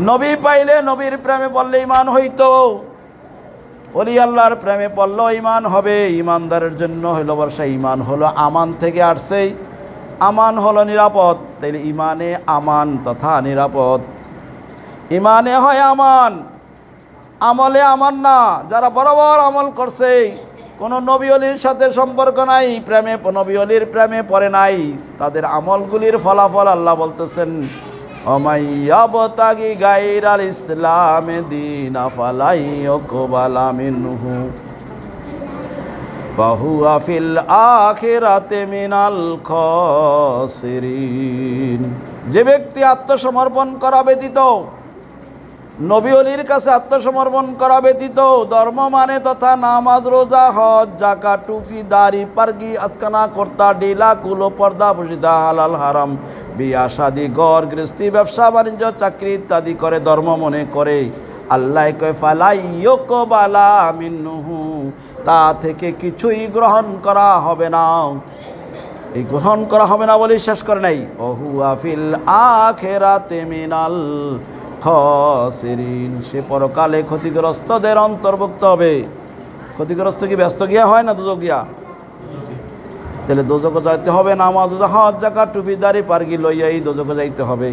নবী পাইলে নবীর প্রেমে পড়লে ঈমান হইতো, ওলি আল্লাহর প্রেমে পড়লেও ঈমান হবে। ঈমানদারের জন্য হইল বর্ষা, ঈমান হলো আমান থেকে আসছে, আমান হলো নিরাপদ। তাইলে ঈমানে আমান তথা নিরাপদ। ঈমানে হয় আমান, আমলে আমান না। যারা বরাবর আমল করছে, কোনো নবী অলির সাথে সম্পর্ক নাই, প্রেমে নবী অলির প্রেমে পড়ে নাই, তাদের আমলগুলির ফলাফল আল্লাহ বলতেছেন, অমাইয়াবতাগি গায়রাল ইসলামে দীনা ফালাই ইউকবালা মিনহু ফাহুয়া ফিল আখিরাতি মিনাল খাসিরিন। যে ব্যক্তি আত্মসমর্পণ করা ব্যতীত, নবী অলির কাছে আত্মসমর্পণ করা ব্যতীত ধর্ম মানে তথা নামাজ, রোজা, হজ, যাকাত, টুপি, দাড়ি, পারগি, আসকানা, কর্তা, ডিলা, কুলো, পর্দা, বসিদা, হালাল হারাম, বিয়া শাদি, ঘর গৃহস্থী, ব্যবসা বাণিজ্য, চাকরি ইত্যাদি করে ধর্ম মনে করে, আল্লাহ কয় ফালাই ইউকবালা মিনহু, তা থেকে কিছুই গ্রহণ করা হবে না। এই গ্রহণ করা হবে না বলে শেষ করে নাই, ওহুয়া ফিল আখিরাতি মিনাল খাসিরিন, সে পরকালে ক্ষতিগ্রস্তদের অন্তর্ভুক্ত হবে। ক্ষতিগ্রস্ত কি ব্যস্ত গিয়া হয় না দুজক গিয়া? তাহলে দোজকে যাইতে হবে, নামাজ, হজ, যাকাত, টুপি, দাড়ি, পারগি লইয়া এই দোজকে যাইতে হবে।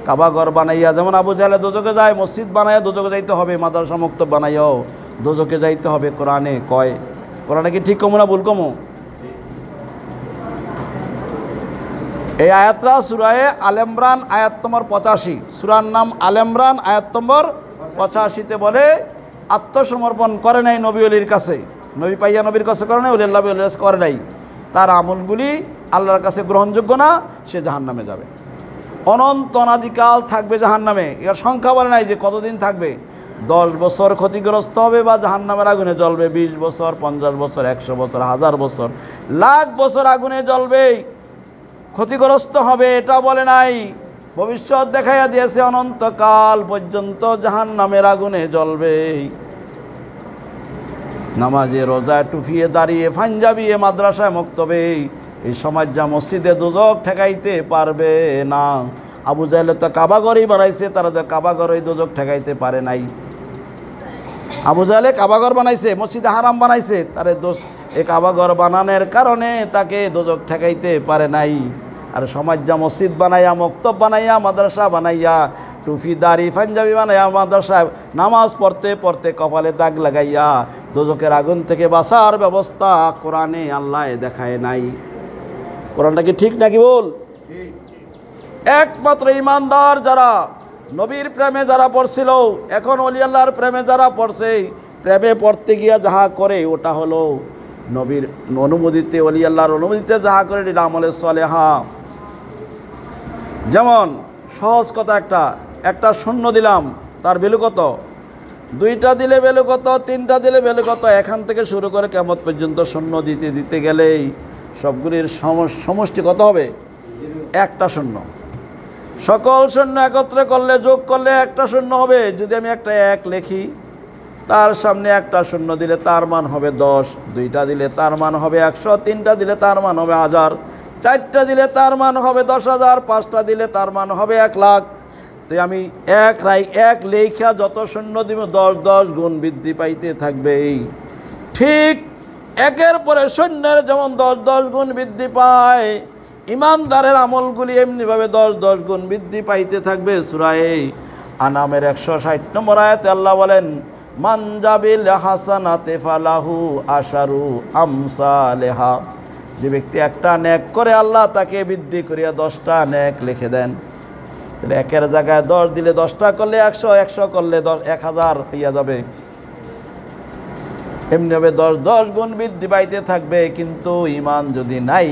কাবা ঘর বানাইয়া যেমন আবু জাহেল দোজকে যায়, মসজিদ বানাইয়া দোজকে যাইতে হবে, মাদ্রাসা মুক্ত বানাইয়াও দোজকে যাইতে হবে। কোরআনে কয়, কোরআনে কি ঠিক কমু না ভুল কমু? এই আয়াতটা সূরায়ে আল ইমরান আয়াত নম্বর 85, সূরার নাম আল ইমরান আয়াত নম্বর 85তে বলে আত্মসমর্পণ করে নাই নবী অলির কাছে, নবী পাইয়া নবীর কাছে করে নাই, আল্লাহ অলির কাছে করে নাই, তার আমলগুলি আল্লাহর কাছে গ্রহণযোগ্য না, সে জাহান্নামে যাবে, অনন্ত অনাদিকাল থাকবে জাহান্নামে। এর সংখ্যা বলে নাই যে কতদিন থাকবে, 10 বছর ক্ষতিগ্রস্ত হবে বা জাহান্নামের আগুনে জ্বলবে, 20 বছর, 50 বছর, 100 বছর, 1000 বছর, লাখ বছর আগুনে জ্বলবে, ক্ষতিগ্রস্ত হবে, এটা বলে নাই। ভবিষ্যৎ দেখাইয়া দিয়েছে অনন্তকাল পর্যন্ত জাহান্নামের আগুনে জ্বলবে। নামাজে, রোজা, টুফিয়ে, দাঁড়িয়ে, পাঞ্জাবিয়ে, মাদ্রাসায়, মক্তবে, এই সমাজ যা মসজিদে দোজক ঠেকাইতে পারবে না। আবু জাহেল তো কাবাঘরই বানাইছে, তারা তো কাবাঘরই দোজক ঠেকাইতে পারে নাই। আবু জাহেলে কাবাঘর বানাইছে, মসজিদে হারাম বানাইছে, তারে এই কাবাঘর বানানোর কারণে তাকে দোজক ঠেকাইতে পারে নাই। আর সমাজ যা মসজিদ বানাইয়া, মক্তব বানাইয়া, মাদ্রাসা বানাইয়া, টুফি, দাড়ি, পাঞ্জাবি বানাইয়া, মাদ্রাসায় নামাজ পড়তে পড়তে কপালে দাগ লাগাইয়া দোজকের আগুন থেকে বাঁচার ব্যবস্থা কোরআনে আল্লাহ দেখায় নাই। কোরআনটা কি ঠিক নাকি বল? একমাত্র ইমানদার যারা নবীর প্রেমে যারা পড়ছিল, এখন ওলি আল্লাহর প্রেমে যারা পড়ছে, প্রেমে পড়তে গিয়া যাহা করে ওটা হলো নবীর অনুমোদিতে, ওলি আল্লাহর অনুমোদিতে যাহা করে এটা আমলে সালেহা। যেমন সহজ কথা, একটা শূন্য দিলাম, তার ভ্যালু কত? 2টা দিলে ভ্যালু কত? 3টা দিলে ভ্যালু কত? এখান থেকে শুরু করে কিয়ামত পর্যন্ত শূন্য দিতে দিতে গেলেই সবগুলির সমষ্টি কত হবে? একটা শূন্য। সকল শূন্য একত্রে করলে, যোগ করলে একটা শূন্য হবে। যদি আমি একটা 1 লিখি, তার সামনে একটা শূন্য দিলে তার মান হবে 10, 2টা দিলে তার মান হবে 100, 3টা দিলে তার মান হবে 1000, 4টা দিলে তার মান হবে 10,000, 5টা দিলে তার মান হবে 1 লাখ। তো আমি 1 লেখা যত শূন্য দিব 10 গুণ বৃদ্ধি পাইতে থাকবে। ঠিক একের পরে শূন্যের যেমন 10 গুণ বৃদ্ধি পায়, ইমানদারের আমলগুলি এমনিভাবে 10 গুণ বৃদ্ধি পাইতে থাকবে। সূরা আনামের 160 নম্বর আয়াতে আল্লাহ বলেন, মান জাবিল হাসানাতে ফালাহু আশারু আমসালেহা, যে ব্যক্তি একটা নেক করে আল্লাহ তাকে বৃদ্ধি করিয়া 10টা নেক লিখে দেন। তাহলে 1-এর জায়গায় 10 দিলে 10টা করলে 100, 100 করলে 1000 হইয়া যাবে। এমনিভাবে 10 গুণ বৃদ্ধি পাইতে থাকবে। কিন্তু ঈমান যদি নাই,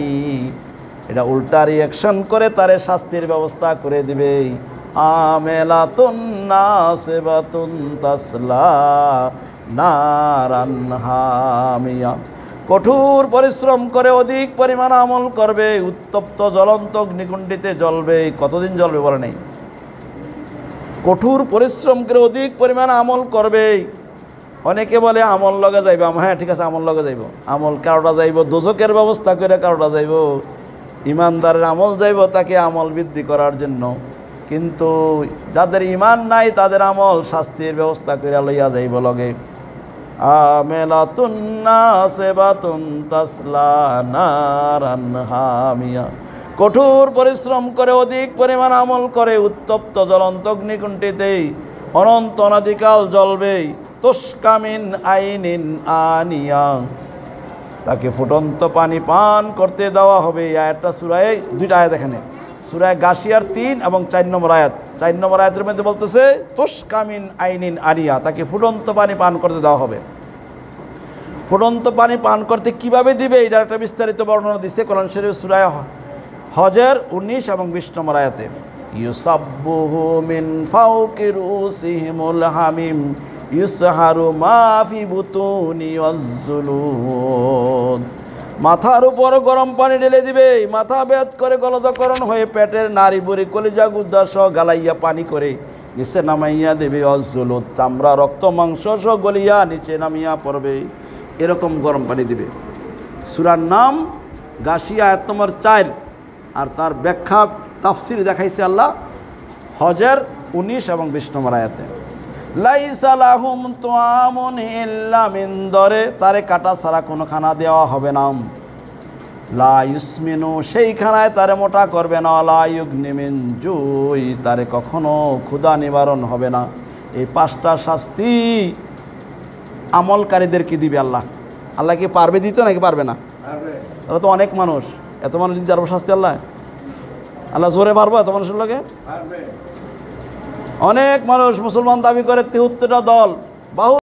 এটা উল্টা রিয়াকশন করে তারে শাস্তির ব্যবস্থা করে দিবে। আমেলাতুন নাসিবাতুন তাসলা নারান হামিয়া, কঠোর পরিশ্রম করে অধিক পরিমাণ আমল করবে, উত্তপ্ত জ্বলন্ত অগ্নিকুণ্ডিতে জ্বলবে। কতদিন জ্বলবে বলে নেই? কঠোর পরিশ্রম করে অধিক পরিমাণ আমল করবে। অনেকে বলে আমল লগে যাইব, হ্যাঁ ঠিক আছে আমল লগে যাইব। আমল কারোটা যাইব দোজকের ব্যবস্থা করে, কারোটা যাইব ইমানদারের আমল যাইব তাকে আমল বৃদ্ধি করার জন্য। কিন্তু যাদের ঈমান নাই তাদের আমল শাস্তির ব্যবস্থা কইরা লইয়া যাইব লগে। আমেলাতুন নাসিবাতুন তাসলা নারান হামিয়া, কঠোর পরিশ্রম করে অধিক পরিমাণ আমল করে উত্তপ্ত জ্বলন্ত অগ্নিকুণ্ঠিতে অনন্ত অনাদিকাল জ্বলবে। তুসকামিন আইনিন আনিয়া, তাকে ফুটন্ত পানি পান করতে দেওয়া হবে। এই আয়াতটা সূরায়, দুইটা আয়াত এখানে, সূরায় গাশিয়ার 3 এবং 4 নম্বর আয়াত। 4 নম্বর আয়াতের মধ্যে বলতেছে তুসকামিন আইনিন আনিয়া, তাকে ফুটন্ত পানি পান করতে দেওয়া হবে। ফুটন্ত পানি পান করতে কিভাবে দিবে এটার একটা বিস্তারিত বর্ণনা দিচ্ছে কোরআন শরীফ সূরায় হজের 19 এবং 20 নম্বর আয়াতে। ইউসাব্বুহু মিন ফাওকি রুসিহিমুল হামিম ইউসহারু মা ফি বুতুনি ওয়াজ-জুলুদ, মাথার উপর গরম পানি ঢেলে দিবে, মাথা বেদ করে গলদকরণ হয়ে পেটের নাড়ি বুড়ি কলিজা গুদ্দা সহ গালাইয়া পানি করে নিচে নামাইয়া দেবে। ওয়াজ-জুলুদ, চামড়া রক্ত মাংস সহ গলিয়া নিচে নামিয়া পড়বে, এরকম গরম পানি দিবে। সূরার নাম গাশিয়া আয়াত নম্বর 4, আর তার ব্যাখ্যা তাফসির দেখাইছে আল্লাহ হজের 19 এবং 20 নম্বর আয়াতে। লাইসা লাহুম তুআমুন ইল্লা মিন দরে, তারে কাটা ছাড়া কোনো খানা দেওয়া হবে না। লা ইউসমিনু, সেই খানায় তারে মোটা করবে না। লা ইউগনি মিন জুই, তারে কখনো ক্ষুধা নিবারণ হবে না। এই 5টা শাস্তি আমলকারীদেরকে দিবে আল্লাহ। আল্লাহ কি পারবে দিতে নাকি পারবে না? তারা তো অনেক মানুষ, এত মানুষ দিতে পারবো শাস্তি আল্লাহ? আল্লাহ জোরে পারবো এত মানুষের লোকে? অনেক মানুষ মুসলমান দাবি করে 73টা দল, বাহু